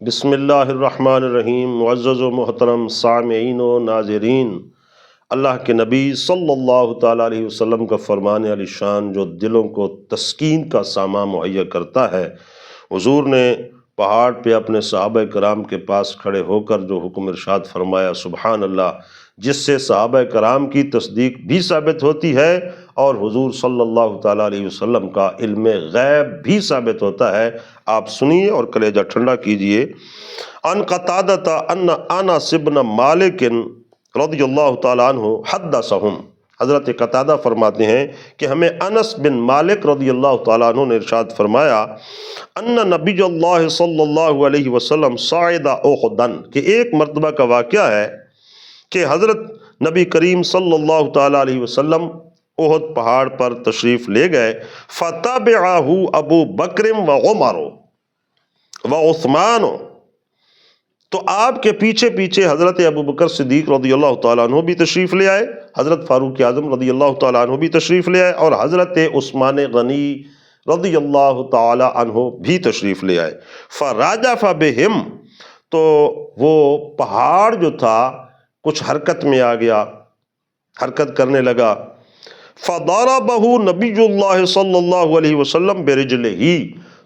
بسم اللہ الرحمن الرحیم۔ معزز و محترم سامعین و ناظرین، اللہ کے نبی صلی اللہ تعالیٰ علیہ وسلم کا فرمان علی شان جو دلوں کو تسکین کا سامان مہیا کرتا ہے، حضور نے پہاڑ پہ اپنے صحابہ کرام کے پاس کھڑے ہو کر جو حکم ارشاد فرمایا، سبحان اللہ، جس سے صحابہ کرام کی تصدیق بھی ثابت ہوتی ہے اور حضور صلی اللہ تعالیٰ علیہ وسلم کا علم غیب بھی ثابت ہوتا ہے۔ آپ سنیے اور کلیجہ ٹھنڈا کیجئے۔ ان قتادہ ان انس بن مالک رضی اللہ تعالیٰ عنہ حدثہم، حضرت قتادہ فرماتے ہیں کہ ہمیں انس بن مالک رضی اللہ تعالیٰ عنہ نے ارشاد فرمایا، ان نبی اللہ صلی اللہ علیہ وسلم صعد احدن، کہ ایک مرتبہ کا واقعہ ہے کہ حضرت نبی کریم صلی اللہ تعالیٰ علیہ وسلم احد پہاڑ پر تشریف لے گئے، فتبعہ ابو بکر و عمر و عثمان، تو آپ کے پیچھے پیچھے حضرت ابو بکر صدیق رضی اللہ تعالیٰ عنہ بھی تشریف لے آئے، حضرت فاروق اعظم رضی اللہ تعالیٰ عنہ بھی تشریف لے آئے، اور حضرت عثمان غنی رضی اللہ تعالیٰ عنہ بھی تشریف لے آئے۔ فراجف بہم، تو وہ پہاڑ جو تھا کچھ حرکت میں آ گیا، حرکت کرنے لگا۔ فضربہ نبی اللہ صلی اللہ علیہ وسلم برجلہ،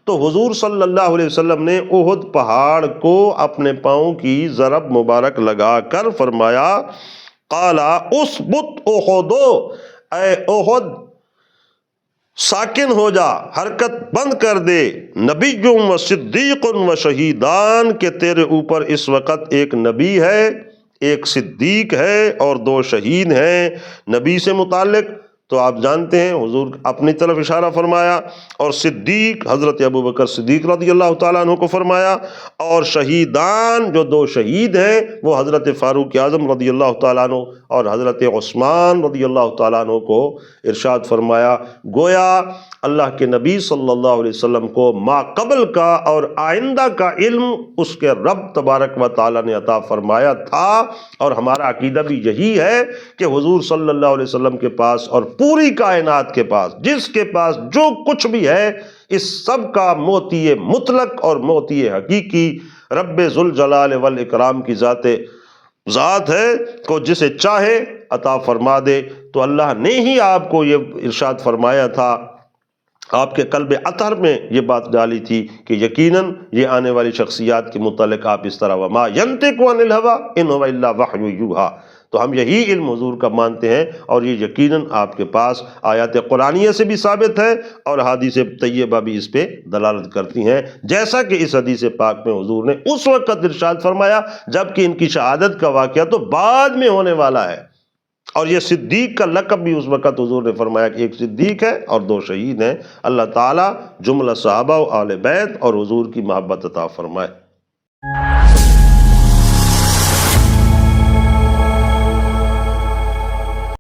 تو حضور صلی اللہ علیہ وسلم نے احد پہاڑ کو اپنے پاؤں کی ضرب مبارک لگا کر فرمایا، قال اثبت احد، اے احد ساکن ہو جا، حرکت بند کر دے، نبی و صدیق و شہیدان، کہ تیرے اوپر اس وقت ایک نبی ہے، ایک صدیق ہے اور دو شہید ہیں۔ نبی سے متعلق تو آپ جانتے ہیں حضور اپنی طرف اشارہ فرمایا، اور صدیق حضرت ابو بکر صدیق رضی اللہ تعالیٰ عنہ کو فرمایا، اور شہیدان جو دو شہید ہیں وہ حضرت فاروق اعظم رضی اللہ تعالیٰ عنہ اور حضرت عثمان رضی اللہ تعالیٰ عنہ کو ارشاد فرمایا۔ گویا اللہ کے نبی صلی اللہ علیہ وسلم کو ما قبل کا اور آئندہ کا علم اس کے رب تبارک و تعالیٰ نے عطا فرمایا تھا، اور ہمارا عقیدہ بھی یہی ہے کہ حضور صلی اللہ علیہ وسلم کے پاس اور پوری کائنات کے پاس جس کے پاس جو کچھ بھی ہے، اس سب کا موتی مطلق اور موتی حقیقی رب ذوالجلال والاکرام کی ذات ہے، کو جسے چاہے عطا فرما دے۔ تو اللہ نے ہی آپ کو یہ ارشاد فرمایا تھا، آپ کے قلب اطہر میں یہ بات ڈالی تھی کہ یقیناً یہ آنے والی شخصیات کے متعلق آپ اس طرح وما ینطق عن الہوی ان هو الا وحی یوحی، تو ہم یہی علم حضور کا مانتے ہیں، اور یہ یقیناً آپ کے پاس آیات قرآنیہ سے بھی ثابت ہے اور حدیث طیبہ بھی اس پہ دلالت کرتی ہیں، جیسا کہ اس حدیث پاک میں حضور نے اس وقت ارشاد فرمایا جبکہ ان کی شہادت کا واقعہ تو بعد میں ہونے والا ہے، اور یہ صدیق کا لقب بھی اس وقت حضور نے فرمایا کہ ایک صدیق ہے اور دو شہید ہیں۔ اللہ تعالیٰ جملہ صحابہ و آل بیت اور حضور کی محبت عطا فرمائے۔